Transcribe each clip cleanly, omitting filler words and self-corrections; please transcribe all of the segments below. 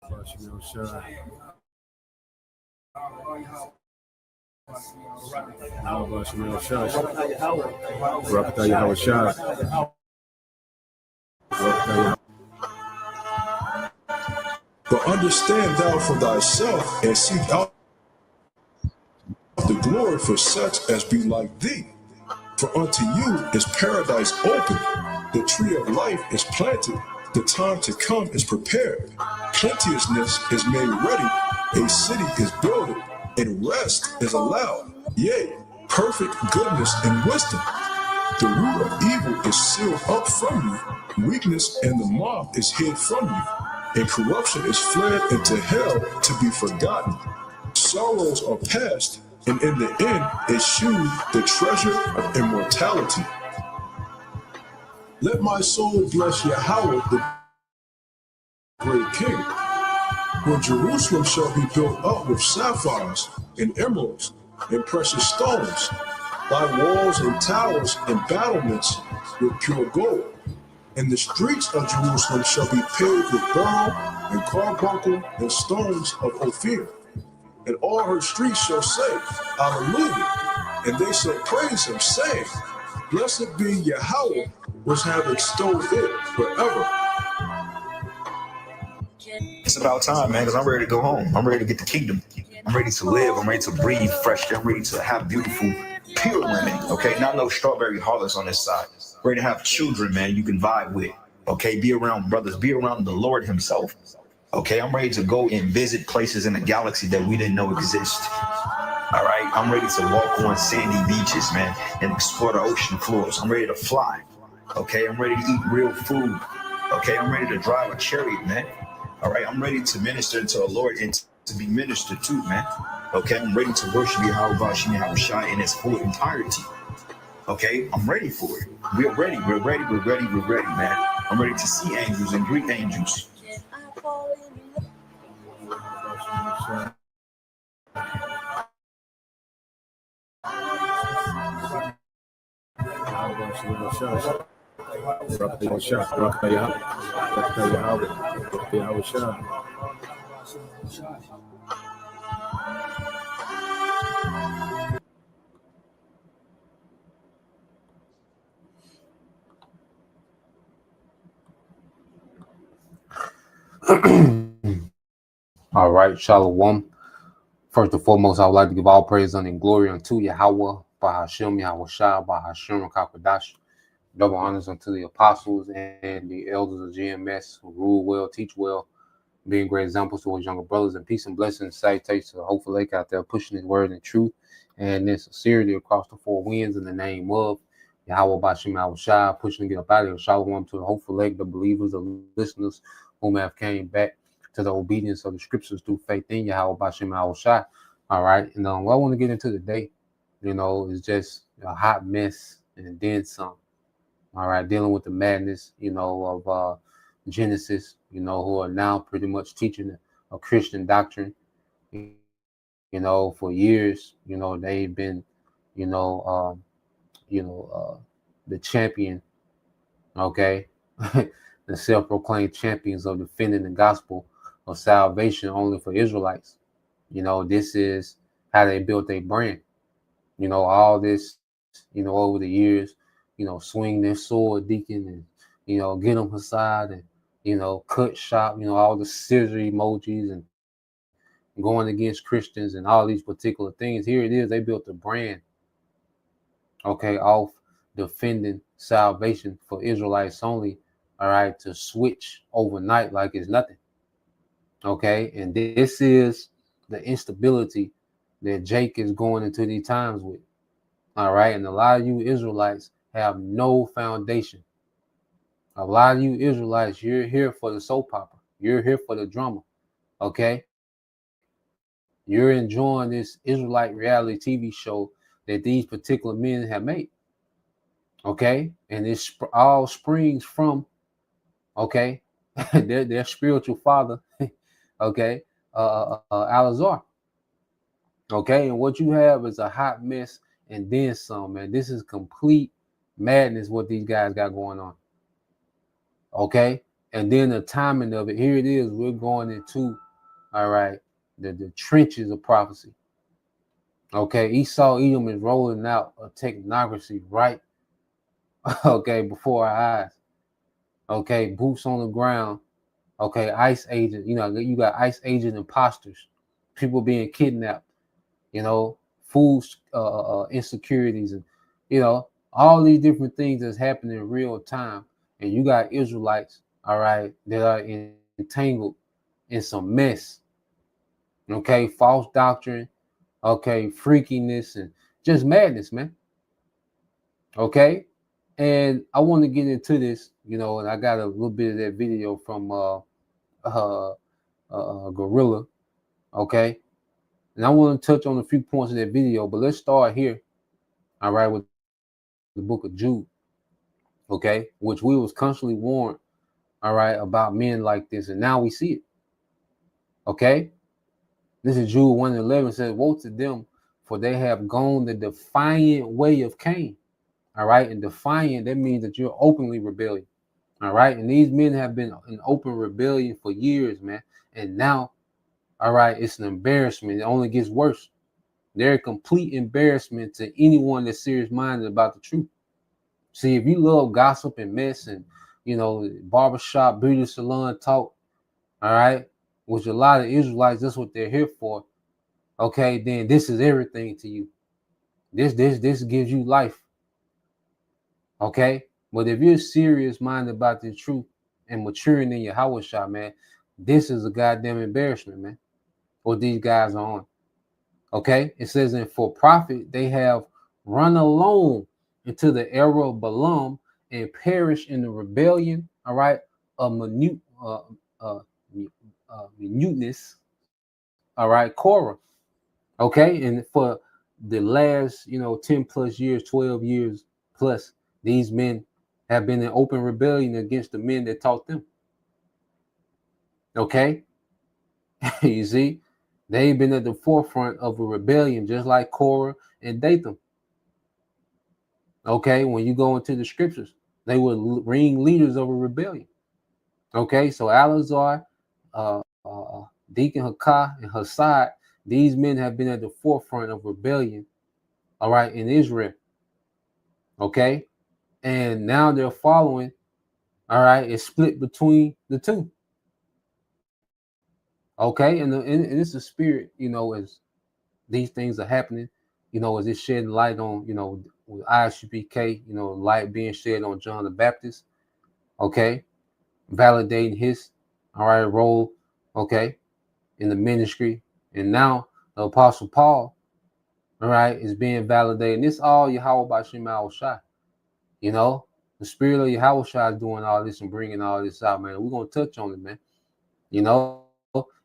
Bashim Shai. How Bashim Shai. Rakata Yahweh Shai. But understand thou for thyself, and seek out the glory for such as be like thee. For unto you is paradise open, the tree of life is planted, the time to come is prepared, plenteousness is made ready, a city is builded, and rest is allowed. Yea, perfect goodness and wisdom. The root of evil is sealed up from you, weakness and the moth is hid from you, and corruption is fled into hell to be forgotten. Sorrows are past, and in the end eschewed the treasure of immortality. Let my soul bless Yahweh, the great King. When Jerusalem shall be built up with sapphires and emeralds and precious stones, thy walls and towers and battlements with pure gold. And the streets of Jerusalem shall be paved with beryl and carbuncle and stones of Ophir. And all her streets shall say, Alleluia. And they shall praise him, saying, Blessed be Yahweh, which have extolled it forever. It's about time, man, because I'm ready to go home. I'm ready to get the kingdom. I'm ready to live. I'm ready to breathe fresh. I'm ready to have beautiful, pure women, okay? Not no strawberry harlots on this side. Ready to have children, man, you can vibe with, okay? Be around brothers. Be around the Lord himself, okay? I'm ready to go and visit places in the galaxy that we didn't know exist. All right, I'm ready to walk on sandy beaches, man, and explore the ocean floors. I'm ready to fly, okay? I'm ready to eat real food, okay? I'm ready to drive a chariot, man. All right, I'm ready to minister to the Lord and to be ministered to, man. Okay, I'm ready to worship Yahweh Bashim Yahweh Shai in its full entirety. Okay, I'm ready for it. We're ready, man. I'm ready to see angels and greet angels. All right, Shalom. First and foremost, I would like to give all praise and glory unto Yahweh, Bahashem, Yahweh Shah, Bahashem, Kakadash. Double honors unto the apostles and the elders of GMS who rule well, teach well, being great examples to his younger brothers, and peace and blessings, salutations to the hopeful lake out there, pushing his word and truth and in sincerity across the four winds in the name of Yahweh Bashim Yahweh Shai, pushing to get up out of here. Shalom to the hopeful lake, the believers, the listeners whom have came back to the obedience of the scriptures through faith in Yahweh Bashim Yahweh Shai. All right, and what I want to get into today, is just a hot mess and then some. All right, dealing with the madness, of Genesis, who are now pretty much teaching a Christian doctrine. For years, they've been, the champion, okay, the self-proclaimed champions of defending the gospel of salvation only for Israelites. This is how they built their brand. All this, over the years, swing their sword, deacon, and, get them aside and, cut shop, all the scissor emojis and going against Christians and all these particular things. Here it is. They built a brand, okay, off defending salvation for Israelites only, all right, to switch overnight like it's nothing. Okay, and this is the instability that Jake is going into these times with. All right, and a lot of you Israelites have no foundation. A lot of you Israelites, you're here for the soap opera. You're here for the drama. Okay, you're enjoying this Israelite reality TV show that these particular men have made. Okay, and this all springs from, okay, their spiritual father, okay, Alazar. Okay, and what you have is a hot mess and then some, man. This is complete madness what these guys got going on. Okay, And then the timing of it, here it is. We're going into, all right, the trenches of prophecy. Okay, Esau Edom is rolling out a technocracy right, okay, before our eyes. Okay, boots on the ground. Okay, ICE agent. You know, you got ICE agent imposters, people being kidnapped. You know, food insecurities, and you know, all these different things that's happening in real time. And you got Israelites, all right, that are entangled in some mess. Okay, false doctrine. Okay, freakiness and just madness, man. Okay, and I want to get into this, you know, and I got a little bit of that video from Gorilla. Okay, and I want to touch on a few points of that video, but let's start here. All right, with the book of Jude. Okay, which we was constantly warned, all right, about men like this, and now we see it. Okay, this is Jude 1:11 says, "Woe to them, for they have gone the defiant way of Cain." All right, and defiant, that means that you're openly rebelling. All right, and these men have been in open rebellion for years, man, and now, all right, it's an embarrassment. It only gets worse. They're a complete embarrassment to anyone that's serious-minded about the truth. See, if you love gossip and mess and, you know, barbershop, beauty salon talk, all right, which a lot of Israelites, that's what they're here for, okay, then this is everything to you. This gives you life. Okay, but if you're serious-minded about the truth and maturing in your Hawashah, man, this is a goddamn embarrassment, man, what these guys are on. Okay, it says, "And for profit they have run alone into the era of Balaam and perished in the rebellion." All right, of minuteness. All right, Korah. Okay, and for the last, 10 plus years, 12 years plus, these men have been in open rebellion against the men that taught them. Okay, you see, they've been at the forefront of a rebellion, just like Korah and Dathan. Okay, when you go into the scriptures, they were ringleaders of a rebellion. Okay, so Eleazar, Deacon Hakah, and Hassad, these men have been at the forefront of rebellion, all right, in Israel. Okay, and now they're following, all right, it's split between the two. Okay, and it's a spirit, as these things are happening, as it's shedding light on, with ISUPK, light being shed on John the Baptist, okay, validating his, all right, role, okay, in the ministry. And now the Apostle Paul, all right, is being validated. And this all Yahweh Bashim Al-Shai, the spirit of Yahweh Shai is doing all this and bringing all this out, man. We're going to touch on it, man,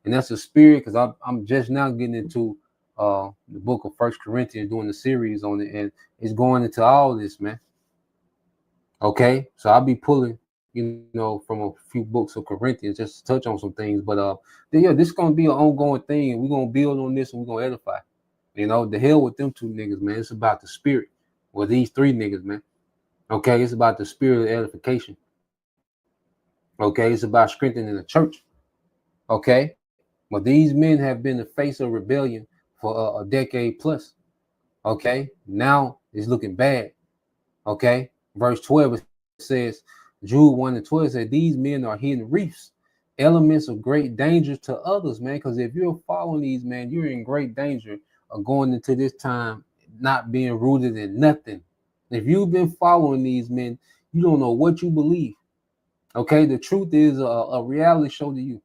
and that's the spirit, because I'm just now getting into the book of 1 Corinthians, doing the series on it, and it's going into all this, man. Okay, so I'll be pulling, from a few books of Corinthians just to touch on some things, but this is gonna be an ongoing thing, and we're gonna build on this, and we're gonna edify. The hell with them two niggas, man. It's about the spirit. Well, these three niggas, man. Okay, it's about the spirit of edification. Okay, it's about strengthening the church. Okay, but these men have been the face of rebellion for a decade plus. Okay, now it's looking bad. Okay, verse 12 says, Jude 1:12 said, "These men are hidden reefs, elements of great danger to others," man. Because if you're following these, man, you're in great danger of going into this time not being rooted in nothing. If you've been following these men, you don't know what you believe. Okay, the truth is a reality show to you.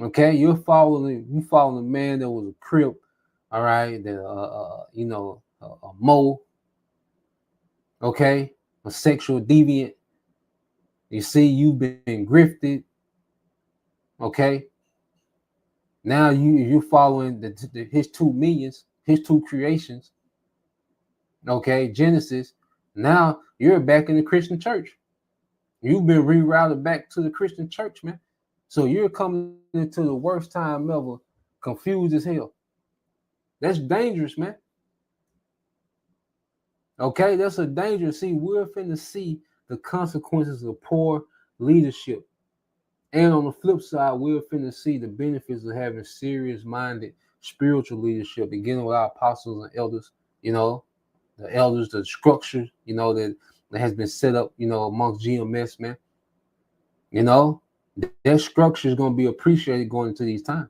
Okay, you're following a man that was a crip, all right, that a mole, okay, a sexual deviant. You see, you've been grifted. Okay, now you're following his two minions, his two creations. Okay, Genesis. Now you're back in the Christian church. You've been rerouted back to the Christian church, man. So you're coming into the worst time ever, confused as hell. That's dangerous, man. Okay, that's a danger. See, we're finna see the consequences of poor leadership. And on the flip side, we're finna see the benefits of having serious-minded spiritual leadership, beginning with our apostles and elders, you know, the elders, the structure, you know, that has been set up, you know, amongst GMS, man. You know, that structure is going to be appreciated going into these times.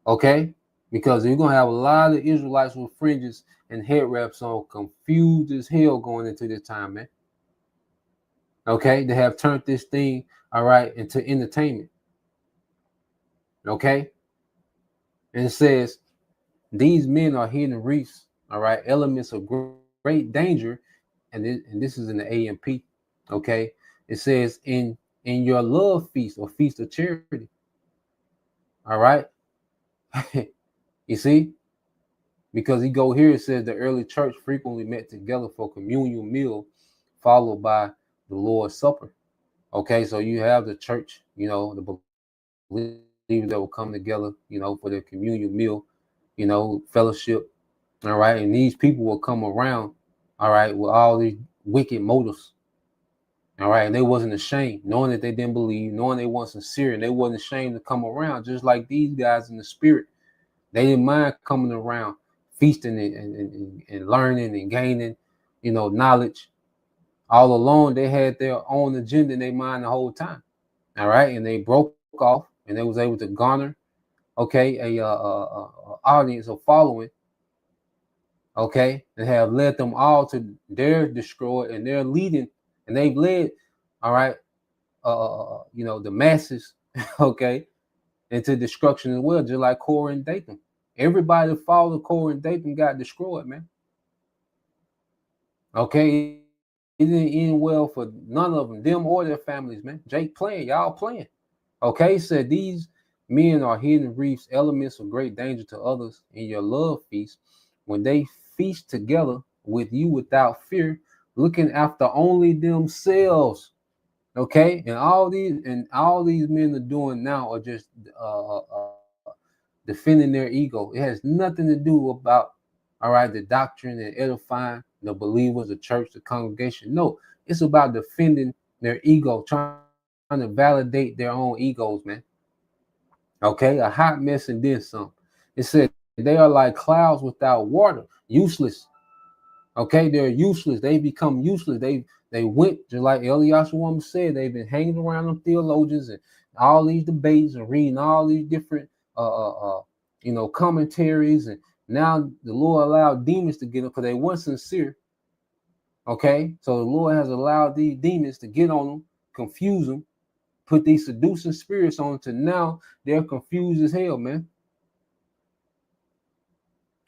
Okay? Because you're going to have a lot of Israelites with fringes and head wraps on, confused as hell going into this time, man. Okay? They have turned this thing, all right, into entertainment. Okay? And it says, these men are hidden reefs, all right, elements of great danger. And this is in the AMP. Okay? It says, in your love feast or feast of charity. All right? You see? Because he go here, it says the early church frequently met together for communal meal, followed by the Lord's Supper. Okay, so you have the church, you know, the believers that will come together, you know, for their communion meal, you know, fellowship. All right, and these people will come around, all right, with all these wicked motives. All right, and they wasn't ashamed, knowing that they didn't believe, knowing they weren't sincere, and they wasn't ashamed to come around, just like these guys in the spirit. They didn't mind coming around, feasting and learning and gaining, you know, knowledge. All along, they had their own agenda in their mind the whole time. All right, and they broke off, and they was able to garner, okay, a audience or following, okay, and have led them all to their destroy, and they're leading, and they've led, all right, you know, the masses, okay, into destruction as well, just like Korah and Dathan. Everybody that followed Korah and Dathan got destroyed, man. Okay, it didn't end well for none of them or their families, man. Jake playing, y'all playing. Okay, said these men are hidden reefs, elements of great danger to others in your love feast, when they feast together with you without fear, looking after only themselves. Okay, and all these men are doing now are just defending their ego. It has nothing to do about, all right, the doctrine and edifying the believers, the church, the congregation. No, it's about defending their ego, trying to validate their own egos, man. Okay, a hot mess and then some. It said they are like clouds without water, useless. Okay, they're useless. They become useless. They went, just like Eliyahu woman said, they've been hanging around them theologians and all these debates and reading all these different you know, commentaries, and now the Lord allowed demons to get them because they weren't sincere. Okay, so the Lord has allowed these demons to get on them, confuse them, put these seducing spirits on to now they're confused as hell, man.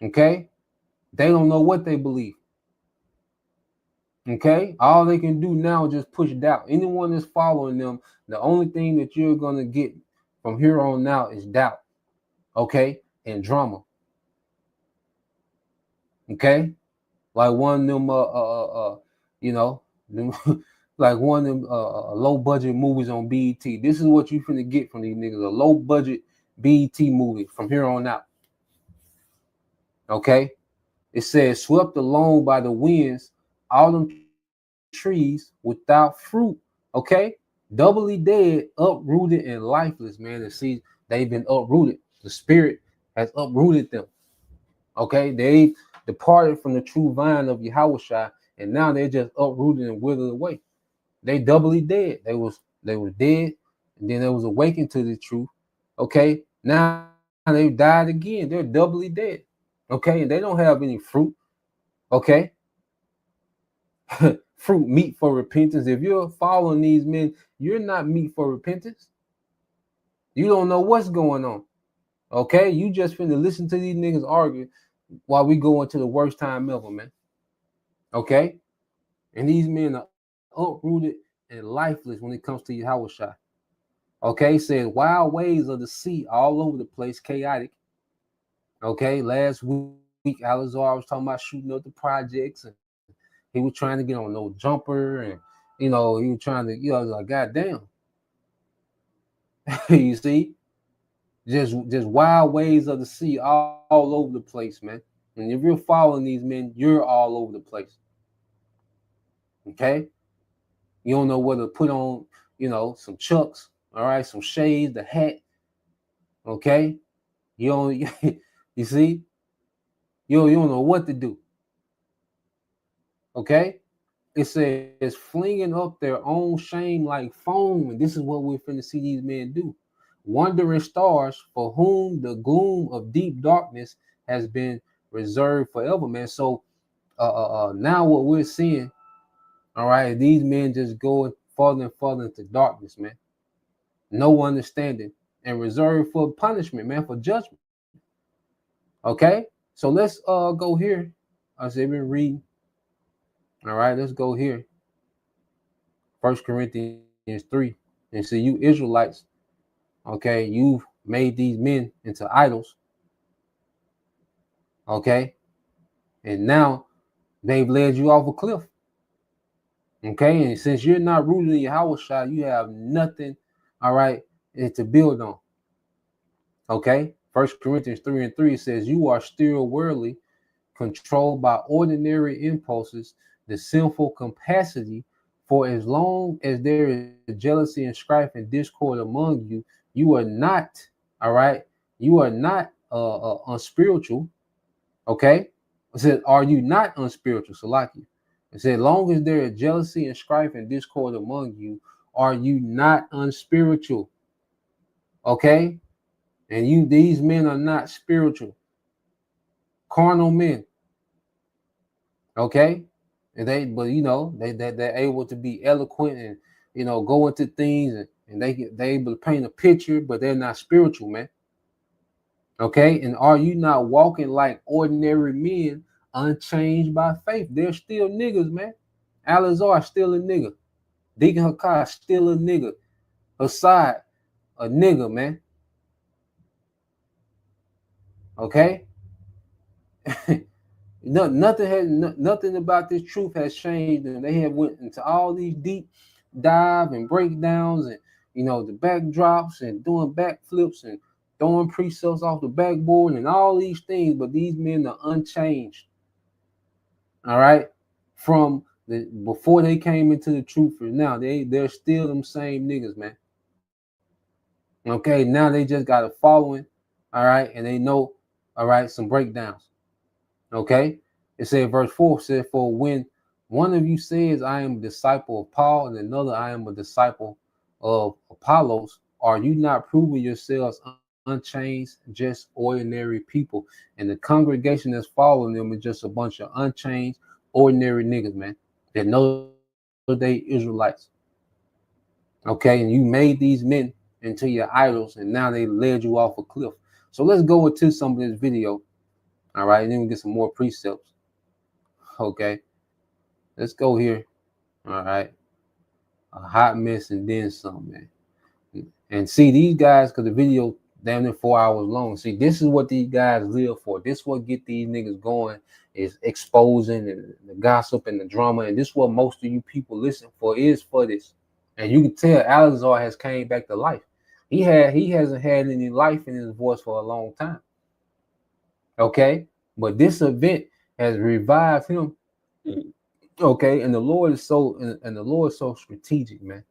Okay, they don't know what they believe. Okay, all they can do now is just push doubt. Anyone that's following them, the only thing that you're gonna get from here on out is doubt. Okay, and drama. Okay, like one of them you know, like one of them low budget movies on BET. This is what you finna get from these niggas, a low budget BET movie from here on out. Okay, it says swept along by the winds, all them trees without fruit. Okay, doubly dead, uprooted and lifeless, man. And see, they've been uprooted. The spirit has uprooted them. Okay, they departed from the true vine of Yahushua, and now they're just uprooted and withered away. They doubly dead. They was dead, and then they was awakened to the truth. Okay, now they died again. They're doubly dead. Okay, and they don't have any fruit. Okay, fruit meat for repentance. If you're following these men, you're not meat for repentance. You don't know what's going on. Okay, you just finna listen to these niggas argue while we go into the worst time ever, man. Okay, and these men are uprooted and lifeless when it comes to Yahushua. Okay, says wild waves of the sea all over the place, chaotic. Okay, last week Alizar was talking about shooting up the projects, and he was trying to get on no jumper, and you know he was trying to, you know, like goddamn. You see, just wild waves of the sea all over the place, man. And if you're following these men, you're all over the place. Okay, you don't know whether to put on you know, some chucks, all right, some shades, the hat. Okay, you don't, you see, you don't know what to do. Okay, it says flinging up their own shame like foam, and this is what we're finna see these men do. Wandering stars for whom the gloom of deep darkness has been reserved forever, man. So now what we're seeing, all right, these men just going further and further into darkness, man. No understanding and reserved for punishment, man, for judgment. Okay, so let's go here. I said been reading. All right, let's go here. 1 Corinthians 3. And see, you Israelites, okay, you've made these men into idols. Okay, and now they've led you off a cliff. Okay, and since you're not rooted in Yahweh Shai, you have nothing, all right, to build on. Okay, 1 Corinthians 3:3 says, you are still worldly, controlled by ordinary impulses, the sinful capacity. For as long as there is jealousy and strife and discord among you, you are not, all right, you are not unspiritual. Okay, it said, are you not unspiritual? Salaki. It said, long as there is jealousy and strife and discord among you, are you not unspiritual? Okay, and these men are not spiritual, carnal men. Okay, and but you know, they're able to be eloquent and, you know, go into things, and they're able to paint a picture, but they're not spiritual, man. Okay, and are you not walking like ordinary men, unchanged by faith? They're still niggas, man. Alazar still a nigga. Deacon Hakai still a nigga. Aside a nigga, man. Okay. Nothing about this truth has changed, and they have went into all these deep dive and breakdowns, and, you know, the backdrops and doing backflips and throwing precepts off the backboard and all these things, but these men are unchanged. All right, from before they came into the truth, and now they're still them same niggas, man. Okay, now they just got a following, all right, and they know, all right, some breakdowns. Okay, it said verse 4 said, for when one of you says, I am a disciple of Paul, and another, I am a disciple of Apollos, are you not proving yourselves unchanged, just ordinary people? And the congregation that's following them is just a bunch of unchanged, ordinary niggas, man, that know they Israelites. Okay, and you made these men into your idols, and now they led you off a cliff. So let's go into some of this video. All right, and then we get some more precepts. Okay, let's go here. All right, a hot mess and then some, man. And see these guys, because the video damn near 4 hours long. See, this is what these guys live for. This is what get these niggas going, is exposing and the gossip and the drama. And this is what most of you people listen for, is for this. And you can tell Alazar has came back to life. He hasn't had any life in his voice for a long time. Okay, but this event has revived him. Okay, and the Lord is so strategic, man.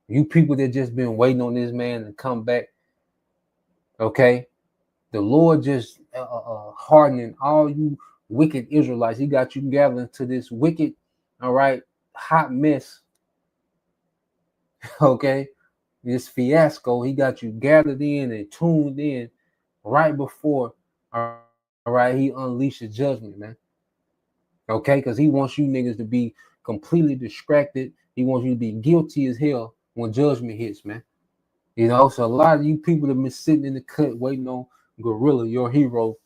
You people that just been waiting on this man to come back. Okay, the Lord just hardening all you wicked Israelites. He got you gathering to this wicked, all right, hot mess. Okay, this fiasco. He got you gathered in and tuned in right before, all right, he unleashes judgment, man. Okay, because he wants you niggas to be completely distracted. He wants you to be guilty as hell when judgment hits, man. You know, so a lot of you people have been sitting in the cut waiting on Gorilla, your hero,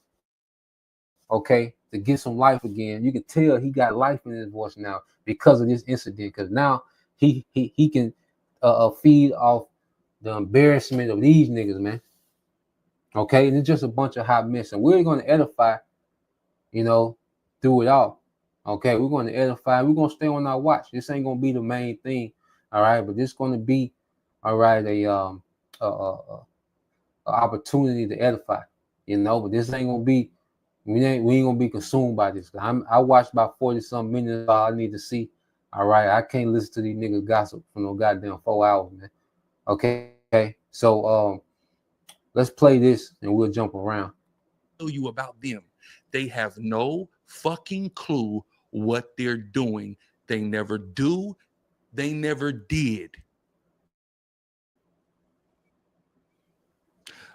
okay, to get some life again. You can tell he got life in his voice now because of this incident, because now he can feed off the embarrassment of these niggas, man. Okay, and it's just a bunch of hot mess, and we're going to edify, you know, through it all. Okay, we're going to edify. We're going to stay on our watch. This ain't going to be the main thing, all right, but this is going to be, all right, a opportunity to edify, you know. But this ain't gonna be, we ain't gonna be consumed by this. I watched about 40 some minutes. All I need to see, All right, I can't listen to these niggas gossip for no goddamn 4 hours, man. Okay, so let's play this and we'll jump around. Tell you about them. They have no fucking clue what they're doing. They never do. They never did.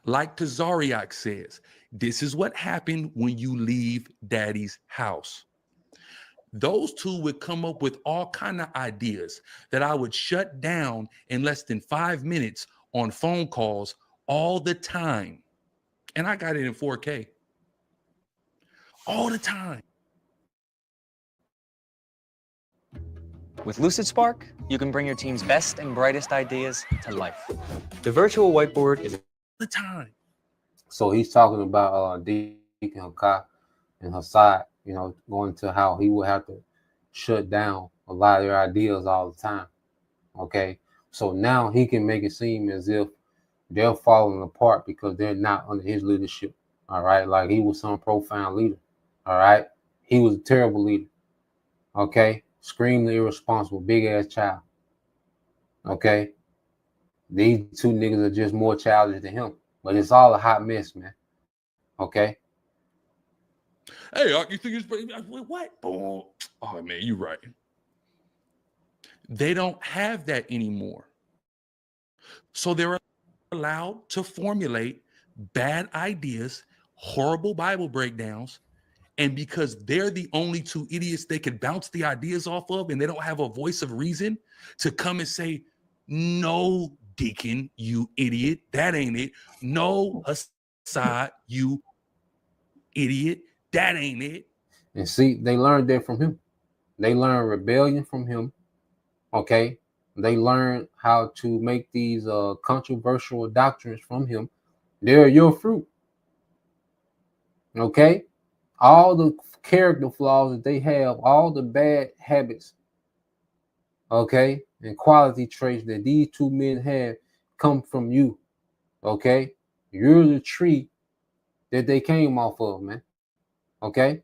Like Tazariak says, this is what happened when you leave daddy's house. Those two would come up with all kind of ideas that I would shut down in less than 5 minutes on phone calls all the time. And I got it in 4K. All the time. With Lucid Spark, you can bring your team's best and brightest ideas to life. The virtual whiteboard is The time. So he's talking about Deacon Hakai and Hassad, you know, going to how he would have to shut down a lot of their ideas all the time. Okay, so now he can make it seem as if they're falling apart because they're not under his leadership. All right, like he was some profound leader. All right, he was a terrible leader. Okay, extremely irresponsible, big ass child. Okay, these two niggas are just more childish than him, but it's all a hot mess, man. Okay. Hey, you think it's what? Oh man, you're right. They don't have that anymore. So they're allowed to formulate bad ideas, horrible Bible breakdowns, and because they're the only two idiots they could bounce the ideas off of, and they don't have a voice of reason to come and say, no, Deacon, you idiot, that ain't it. No, Hassad, you idiot, that ain't it. And see, they learned that from him. They learned rebellion from him. Okay. They learned how to make these controversial doctrines from him. They're your fruit. Okay. All the character flaws that they have, all the bad habits, okay, and quality traits that these two men have come from you. Okay. You're the tree that they came off of, man. Okay.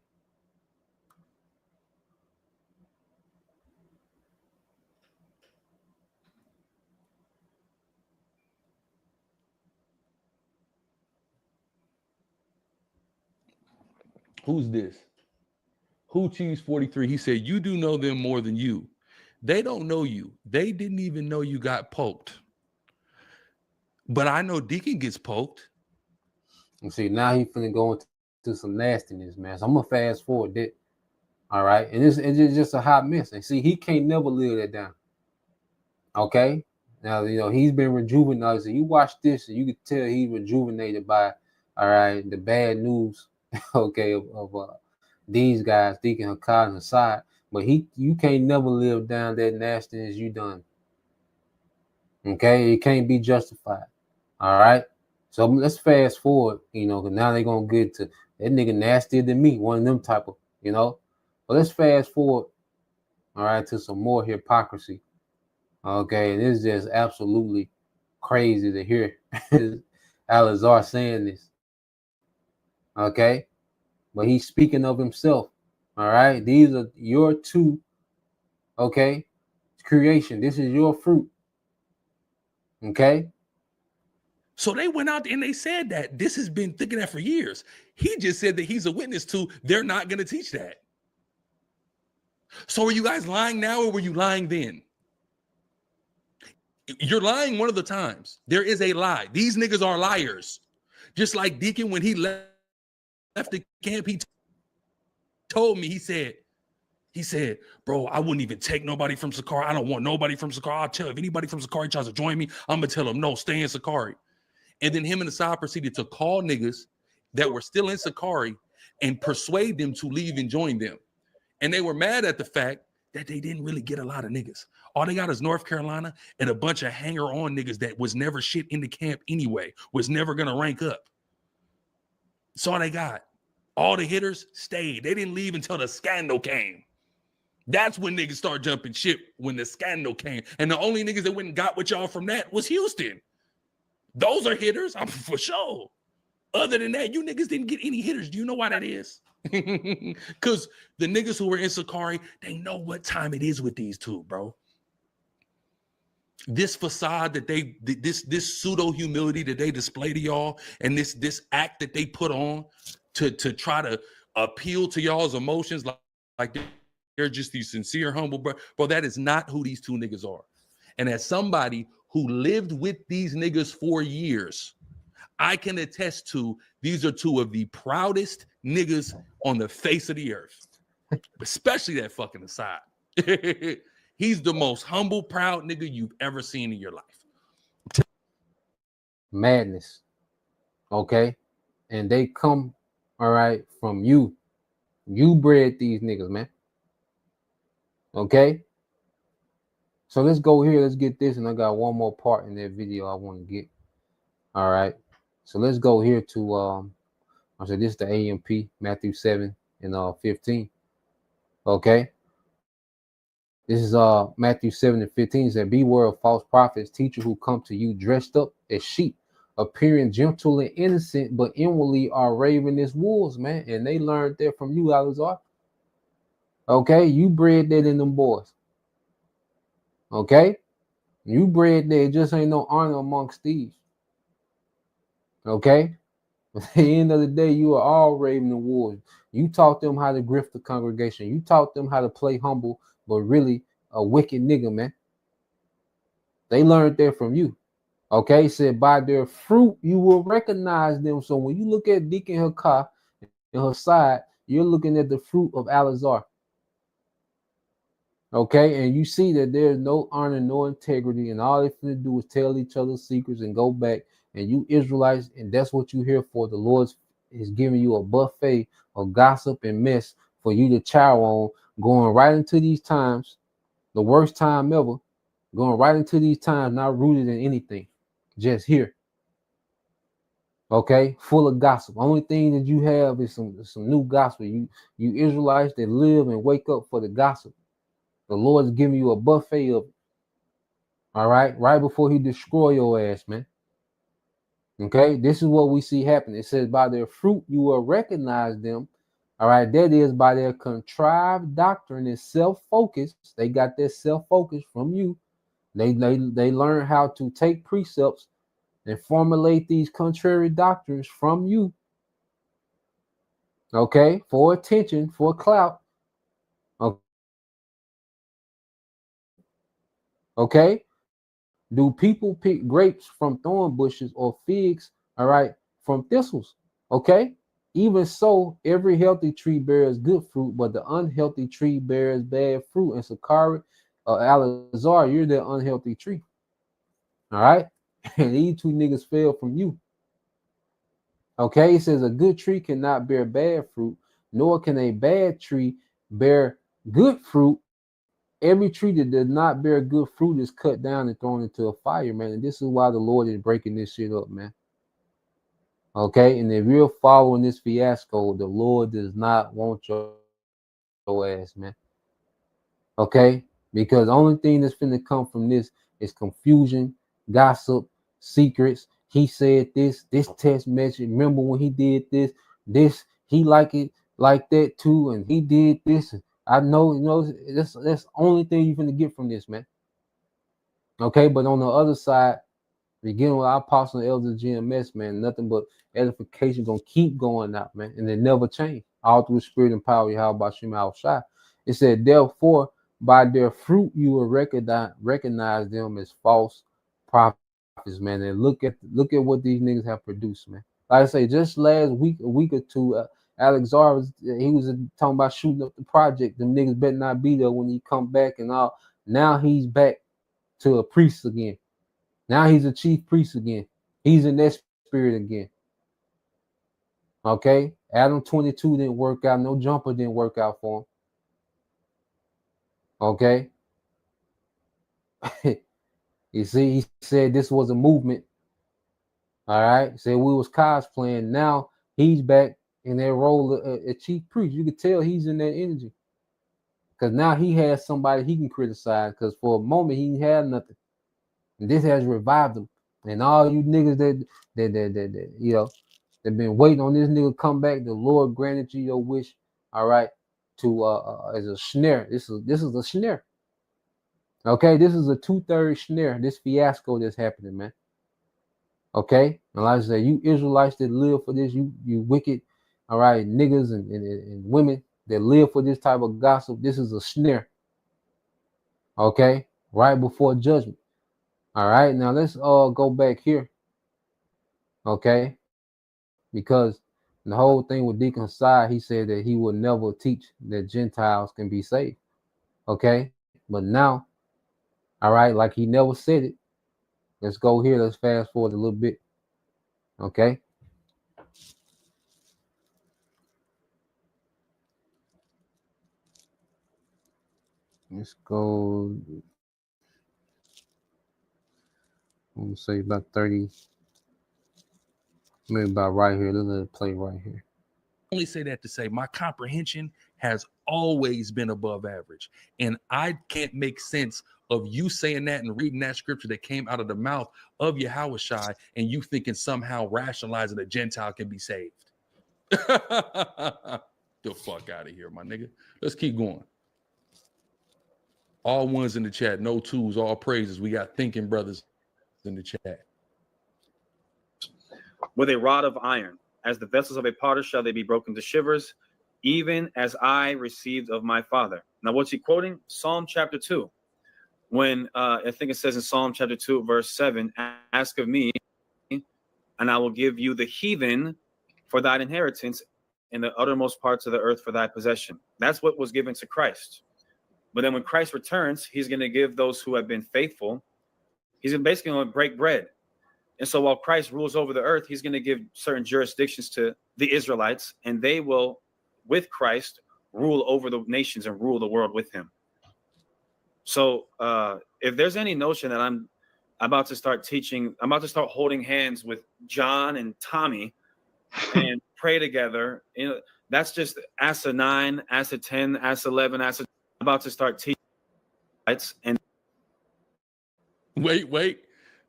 Who's this? Who Cheese 43? He said, you do know them more than you. They don't know you. They didn't even know you got poked. But I know Deacon gets poked. And see, now he's finna go into some nastiness, man. So I'm gonna fast forward that. All right. And it's just a hot mess. And see, he can't never live that down. Okay. Now, you know, he's been rejuvenated. So you watch this and you can tell he's rejuvenated by, all right, the bad news, okay, of these guys, Deacon Hakai and Hassad. But you can't never live down that nastiness you done. Okay, it can't be justified. All right. So let's fast forward, you know, because now they're gonna get to that nigga nastier than me, one of them type of, you know. But let's fast forward, all right, to some more hypocrisy. Okay, and it's just absolutely crazy to hear Al-Azhar saying this. Okay, but he's speaking of himself. All right, these are your two, okay, creation. This is your fruit. Okay. So they went out and they said that this has been thinking that for years. He just said that he's a witness to they're not going to teach that. So are you guys lying now or were you lying then? You're lying one of the times. There is a lie. These niggas are liars. Just like Deacon, when he left the camp, he told me, he said, bro, I wouldn't even take nobody from Sakari. I don't want nobody from Sakari. I'll tell if anybody from Sakari tries to join me, I'm going to tell them, no, stay in Sakari. And then him and Hassad proceeded to call niggas that were still in Sakari and persuade them to leave and join them. And they were mad at the fact that they didn't really get a lot of niggas. All they got is North Carolina and a bunch of hanger-on niggas that was never shit in the camp anyway, was never going to rank up. That's all they got. All the hitters stayed. They didn't leave until the scandal came. That's when niggas start jumping ship, when the scandal came. And the only niggas that went and got with y'all from that was Houston. Those are hitters, I'm for sure. Other than that, you niggas didn't get any hitters. Do you know why that is? Because the niggas who were in Sakari, they know what time it is with these two, bro. This facade that they, this pseudo humility that they display to y'all, and this act that they put on to try to appeal to y'all's emotions, like they're just these sincere, humble, bro. That is not who these two niggas are. And as somebody who lived with these niggas for years, I can attest to these are two of the proudest niggas on the face of the earth, especially that fucking aside. He's the most humble, proud nigga you've ever seen in your life. Madness. Okay. And they come, all right, from you. You bred these niggas, man. Okay. So let's go here. Let's get this. And I got one more part in that video I want to get. All right. So let's go here to I said this is the AMP, Matthew 7 and 15. Okay. This is Matthew 7 and 15. It said, beware of false prophets, teachers who come to you dressed up as sheep, appearing gentle and innocent, but inwardly are ravenous wolves, man. And they learned that from you, Alizar. Okay, you bred that in them boys. Okay, you bred that. It just ain't no honor amongst thieves. Okay, but at the end of the day, you are all raven and wolves. You taught them how to grift the congregation. You taught them how to play humble, but really a wicked nigga, man. They learned that from you. Okay, it said by their fruit you will recognize them. So when you look at Deacon Hakah and her side, you're looking at the fruit of Alizar. Okay, and you see that there's no honor, no integrity, and all they finna do is tell each other secrets and go back. And you Israelites, and that's what you're here for. The Lord is giving you a buffet of gossip and mess for you to chow on, going right into these times, the worst time ever, going right into these times, not rooted in anything, just here. Okay, full of gossip. Only thing that you have is some new gospel. You Israelites that live and wake up for the gossip. The Lord is giving you a buffet of it. All right, right before he destroy your ass, man. Okay, this is what we see happen. It says, by their fruit you will recognize them. All right, that is by their contrived doctrine and self-focus. They got their self-focus from you. They learn how to take precepts and formulate these contrary doctrines from you. Okay, for attention, for clout. Okay. Do people pick grapes from thorn bushes or figs, all right, from thistles? Okay. Even so, every healthy tree bears good fruit, but the unhealthy tree bears bad fruit. And Sakari, Alizar, you're the unhealthy tree. All right. And these two niggas fell from you. Okay. It says a good tree cannot bear bad fruit, nor can a bad tree bear good fruit. Every tree that does not bear good fruit is cut down and thrown into a fire, man. And this is why the Lord is breaking this shit up, man. Okay, and if you're following this fiasco, the Lord does not want your ass, man. Okay, because the only thing that's finna come from this is confusion, gossip, secrets. He said this text message. Remember when he did this, he like it like that too, and he did this. I know, that's the only thing you're gonna get from this, man. Okay, but on the other side, beginning with our apostle and elder GMS, man, nothing but edification gonna keep going out, man, and it never change. All through the spirit and power, how about Shema Al-Shai. It said, therefore, by their fruit you will recognize them as false prophets, man. And look at what these niggas have produced, man. Like I say, just last week, a week or two, Alexar was talking about shooting up the project. Them niggas better not be there when he come back and all. Now he's back to a priest again. Now he's a chief priest again. He's in that spirit again. Okay, Adam 22 didn't work out. No jumper didn't work out for him. Okay. You see, he said this was a movement. All right, said we was cosplaying. Now he's back in that role of a chief priest. You could tell he's in that energy because now he has somebody he can criticize. Because for a moment he had nothing, and this has revived him. And all you niggas that They've been waiting on this nigga to come back. The Lord granted you your wish, all right, to as a snare. This is a snare. Okay, this is a 2/3 snare, this fiasco that's happening, man. Okay, and like I said, you Israelites that live for this, you wicked, all right, niggas and women that live for this type of gossip, this is a snare. Okay, right before judgment. All right, now let's go back here. Okay, because the whole thing with Deacon Hassai, he said that he would never teach that Gentiles can be saved. Okay, but now, all right, like he never said it. Let's go here. Let's fast forward a little bit. Okay. Let's go. I'm gonna say about 30. Maybe about right here. Let it play right here. Only say that to say my comprehension has always been above average, and I can't make sense of you saying that and reading that scripture that came out of the mouth of Yahushua, and you thinking somehow rationalizing a Gentile can be saved. The fuck out of here, my nigga. Let's keep going. All ones in the chat, no twos, all praises. We got thinking brothers in the chat. With a rod of iron, as the vessels of a potter shall they be broken to shivers, even as I received of my Father. Now, what's he quoting? Psalm chapter 2. When I think it says in Psalm chapter 2, verse 7, ask of me, and I will give you the heathen for thine inheritance, and the uttermost parts of the earth for thy possession. That's what was given to Christ. But then when Christ returns, he's going to give those who have been faithful, he's basically going to break bread. And so while Christ rules over the earth, he's going to give certain jurisdictions to the Israelites, and they will, with Christ, rule over the nations and rule the world with him. So if there's any notion that I'm about to start teaching, I'm about to start holding hands with John and Tommy and pray together, you know, that's just Asa 9, Asa 10, Asa 11, Asa. I'm about to start teaching. And Wait.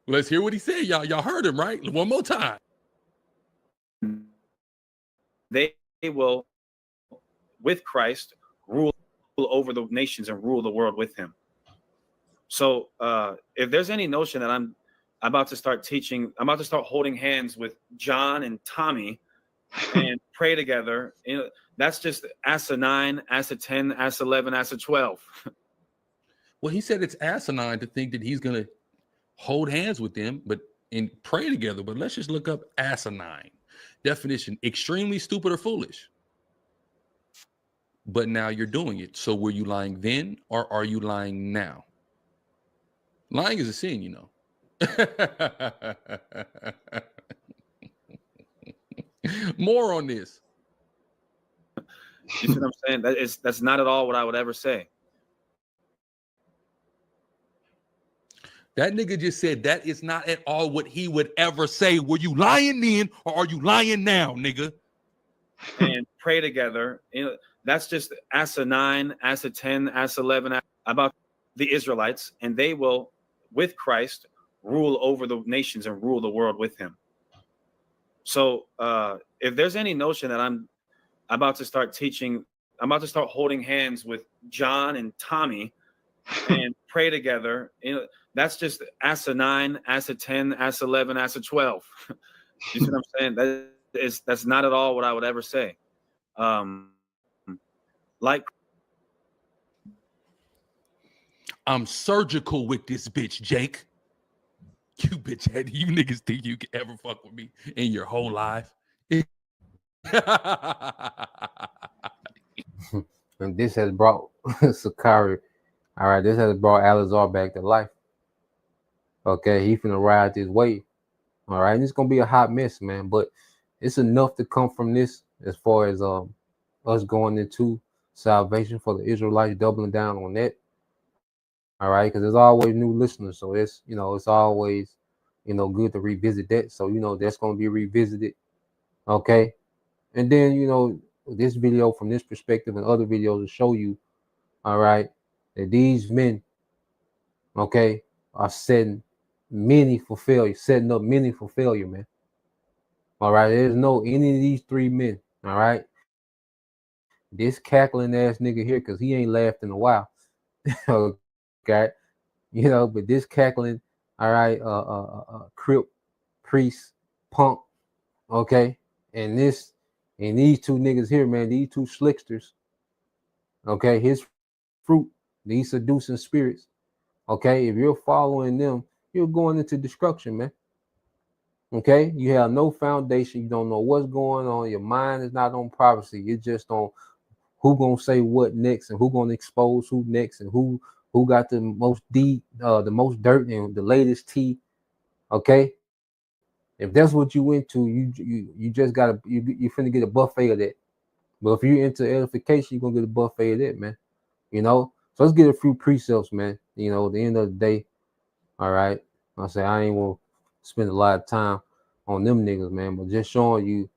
Let's hear what he said. Y'all heard him, right? One more time. They will, with Christ, rule over the nations and rule the world with him. So if there's any notion that I'm about to start teaching, I'm about to start holding hands with John and Tommy and pray together, you know, that's just Asa 9, Asa 10, Asa 11, Asa 12. Well, he said it's asinine to think that he's going to hold hands with them and pray together. But let's just look up asinine. Definition: extremely stupid or foolish. But now you're doing it. So were you lying then, or are you lying now? Lying is a sin, you know. More on this. You see what I'm saying? That's not at all what I would ever say. That nigga just said that is not at all what he would ever say. Were you lying then, or are you lying now, nigga? And pray together, you know, that's just Asa 9, Asa 10, Asa 11, about the Israelites, and they will, with Christ, rule over the nations and rule the world with him. So if there's any notion that I'm about to start teaching, I'm about to start holding hands with John and Tommy and pray together, you know, that's just Asa 9, Asa 10, Asa 11, Asa 12. You see what I'm saying? That's not at all what I would ever say. Like, I'm surgical with this bitch, Jake. You bitch head, you niggas think you can ever fuck with me in your whole life? And this has brought Sakari. All right, this has brought Alazar back to life. Okay, he finna ride this wave. All right, and it's gonna be a hot mess, man. But it's enough to come from this as far as us going into salvation for the Israelites, doubling down on that. All right, because there's always new listeners, so it's, you know, it's always, you know, good to revisit that. So, you know, that's gonna be revisited. Okay, and then, you know, this video from this perspective and other videos will show you, all right, that these men, okay, are setting up many for failure, man. All right, there's no any of these three men. All right, this cackling ass nigga here, because he ain't laughed in a while. Okay, but this cackling, all right, crip, priest, punk, okay, and these two niggas here, man, these two slicksters, okay, his fruit, these seducing spirits, okay, if you're following them, you're going into destruction, man. Okay, you have no foundation, you don't know what's going on, your mind is not on prophecy, you're just on who gonna say what next and who gonna expose who next and who got the most the most dirt and the latest tea. Okay, if that's what you into, you just gotta you finna get a buffet of that. But if you're into edification, you're gonna get a buffet of that, man. So let's get a few precepts, man. At the end of the day, all right. I say I ain't gonna spend a lot of time on them niggas, man, but just showing you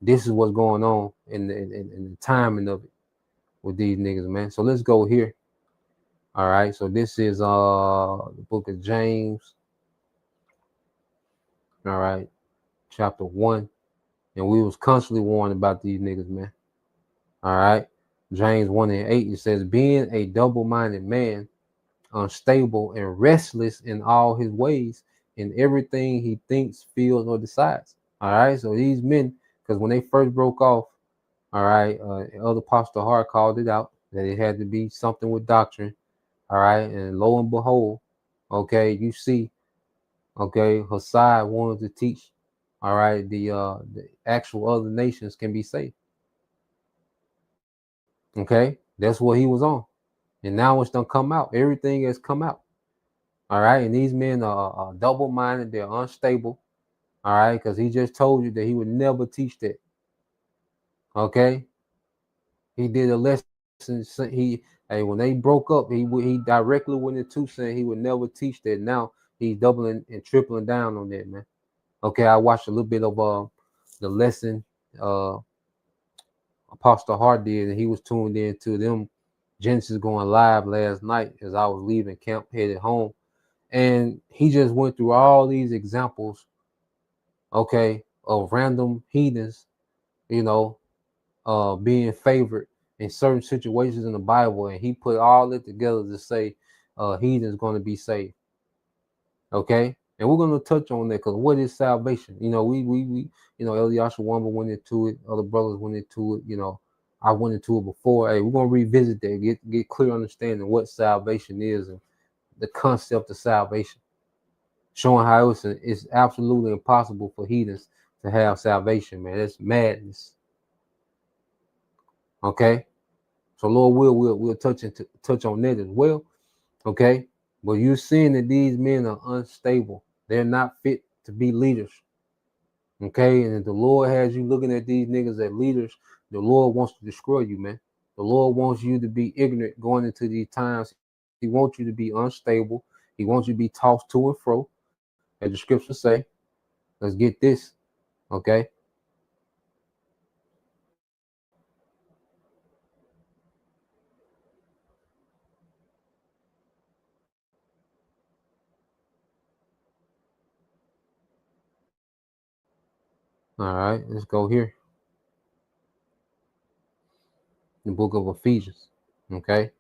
this is what's going on in the timing of it with these niggas, man. So let's go here. All right, so this is the book of James. All right, chapter 1. And we was constantly warned about these niggas, man. All right. James 1:8, it says, being a double-minded man, unstable and restless in all his ways, in everything he thinks, feels, or decides. All right, so these men, because when they first broke off, all right, Elder Pastor Hart called it out that it had to be something with doctrine. All right, and lo and behold, okay, you see, okay, Hassad wanted to teach, all right, the actual other nations can be saved. Okay, that's what he was on, and now it's done come out. Everything has come out. All right, and these men are double-minded. They're unstable. All right, because he just told you that he would never teach that. Okay, he did a lesson. When they broke up, he directly went into saying he would never teach that. Now he's doubling and tripling down on that, man. Okay, I watched a little bit of the lesson Apostle Hart did, and he was tuned in to them Genesis going live last night as I was leaving camp, headed home, and he just went through all these examples, okay, of random heathens, being favored in certain situations in the Bible, and he put all it together to say heathens going to be saved. Okay, and we're going to touch on that because what is salvation? We Eliashua Wamba went into it, other brothers went into it. I went into it before. Hey, we're going to revisit that, get clear understanding what salvation is and the concept of salvation, showing how it's absolutely impossible for heathens to have salvation, man. That's madness. Okay, so Lord we'll touch on that as well. Okay, but you're seeing that these men are unstable. They're not fit to be leaders. Okay, and if the Lord has you looking at these niggas as leaders, the Lord wants to destroy you, man. The Lord wants you to be ignorant going into these times. He wants you to be unstable. He wants you to be tossed to and fro, as the scriptures say. Let's get this, okay? All right, let's go here. The book of Ephesians, okay?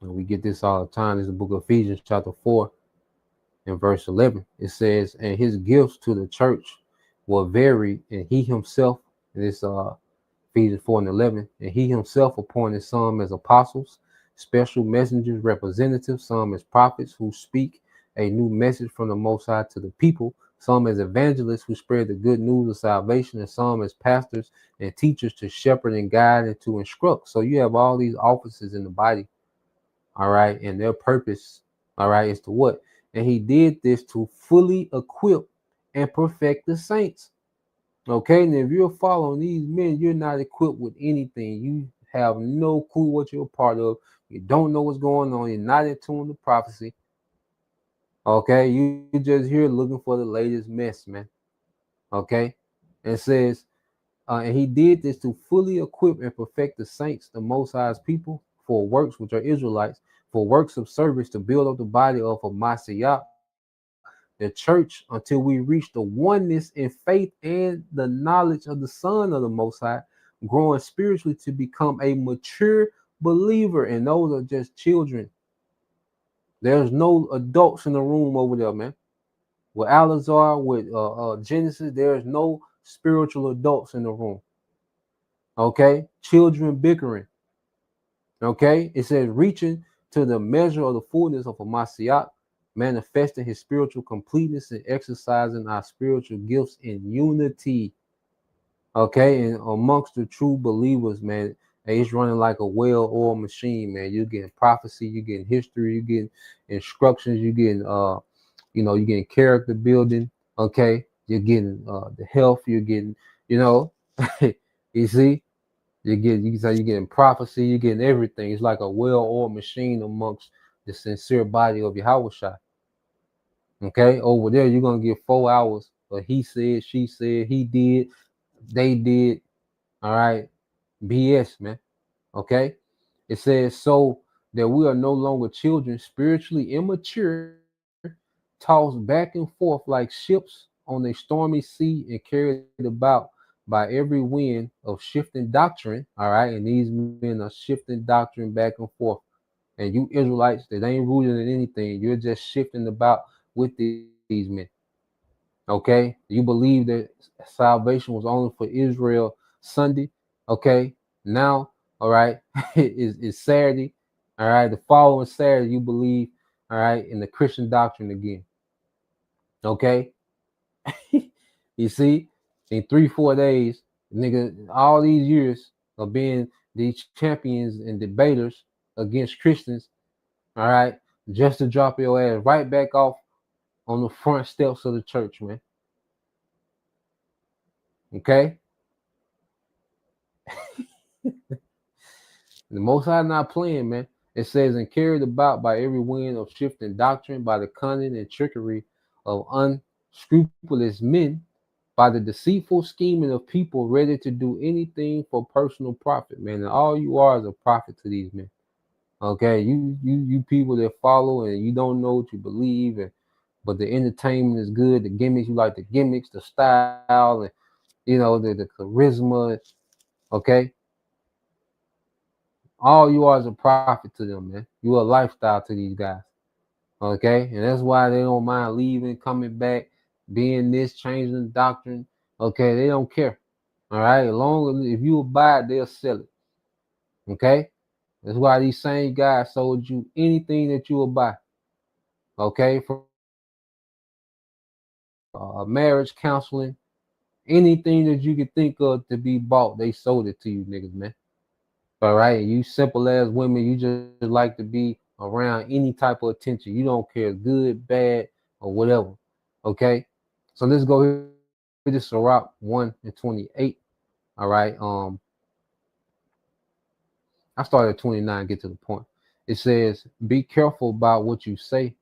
And we get this all the time. This is the book of Ephesians, chapter 4, and verse 11. It says, and his gifts to the church were varied, and he himself, and this Ephesians 4:11, and he himself appointed some as apostles, special messengers, representatives, some as prophets who speak a new message from the Most High to the people, some as evangelists who spread the good news of salvation, and some as pastors and teachers to shepherd and guide and to instruct. So you have all these offices in the body, all right, and their purpose, all right, is to what? And he did this to fully equip and perfect the saints. Okay, and if you're following these men, you're not equipped with anything. You have no clue what you're a part of. You don't know what's going on. You're not in tune with prophecy. Okay, you're just here looking for the latest mess, man. Okay, and it says, and he did this to fully equip and perfect the saints, the Most High's people, for works, which are Israelites, for works of service to build up the body of Messiah, the church until we reach the oneness in faith and the knowledge of the Son of the Most High, growing spiritually to become a mature believer. And those are just children. There's no adults in the room over there, man. With Alazar, with Genesis, there's no spiritual adults in the room. Okay, children bickering. Okay, it says reaching to the measure of the fullness of a Mashiach, manifesting his spiritual completeness and exercising our spiritual gifts in unity. Okay, and amongst the true believers, man, it's running like a well-oiled machine, man. You're getting prophecy, you're getting history, you're getting instructions, you're getting you're getting character building. Okay, you're getting the health, you're getting, you see. You're getting prophecy, you're getting everything. It's like a well-oiled machine amongst the sincere body of Yahushua. Okay, over there, you're gonna get 4 hours of he said, she said, he did, they did. All right, BS, man. Okay, it says so that we are no longer children, spiritually immature, tossed back and forth like ships on a stormy sea and carried about by every wind of shifting doctrine. All right, and these men are shifting doctrine back and forth. And you Israelites that ain't rooted in anything, you're just shifting about with these men. Okay, you believe that salvation was only for Israel Sunday. Okay, now, all right, it's Saturday. All right, the following Saturday, you believe, all right, in the Christian doctrine again. Okay, you see, in 3-4 days, nigga, all these years of being these champions and debaters against Christians, all right, just to drop your ass right back off on the front steps of the church, man. Okay? The Most High not playing, man. It says, and carried about by every wind of shifting doctrine, by the cunning and trickery of unscrupulous men, by the deceitful scheming of people ready to do anything for personal profit, man. And all you are is a prophet to these men. Okay, you people that follow and you don't know what you believe, but the entertainment is good, the gimmicks, you like the gimmicks, the style, and the charisma. Okay, all you are is a prophet to them, man. You are a lifestyle to these guys. Okay, and that's why they don't mind leaving, coming back, being this, changing the doctrine. Okay, they don't care. All right, as long as if you abide, they'll sell it. Okay, that's why these same guys sold you anything that you will buy. Okay, for marriage counseling, anything that you could think of to be bought, they sold it to you, niggas, man. All right, you simple ass women, you just like to be around any type of attention. You don't care, good, bad, or whatever. Okay, so let's go here. This is Sirach 1:28. All right, I started at 29. Get to the point. It says, "Be careful about what you say,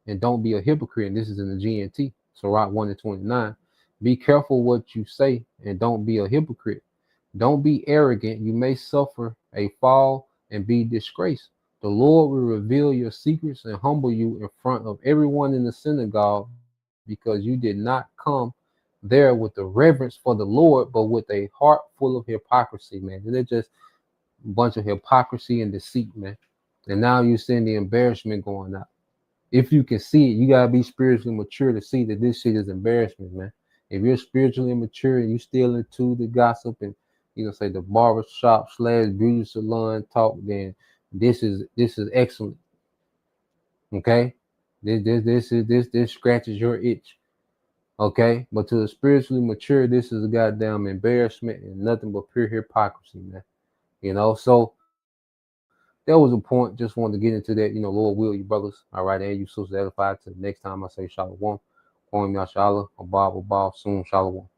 and don't be a hypocrite." And this is in the GNT. Sirach 1:29. Be careful what you say, and don't be a hypocrite. Don't be arrogant. You may suffer a fall and be disgraced. The Lord will reveal your secrets and humble you in front of everyone in the synagogue, because you did not come there with the reverence for the Lord, but with a heart full of hypocrisy, man. They're just a bunch of hypocrisy and deceit, man. And now you're seeing the embarrassment going out. If you can see it, you gotta be spiritually mature to see that this shit is embarrassment, man. If you're spiritually mature and you still into the gossip and say the barbershop / beauty salon talk, then this is excellent. Okay, this scratches your itch. Okay, but to the spiritually mature, this is a goddamn embarrassment and nothing but pure hypocrisy, man. So that was a point. Just wanted to get into that. Lord will, you brothers. All right, and you sisters edified. Till next time I say shalom. Kwame Yashala, Abab, soon shalom.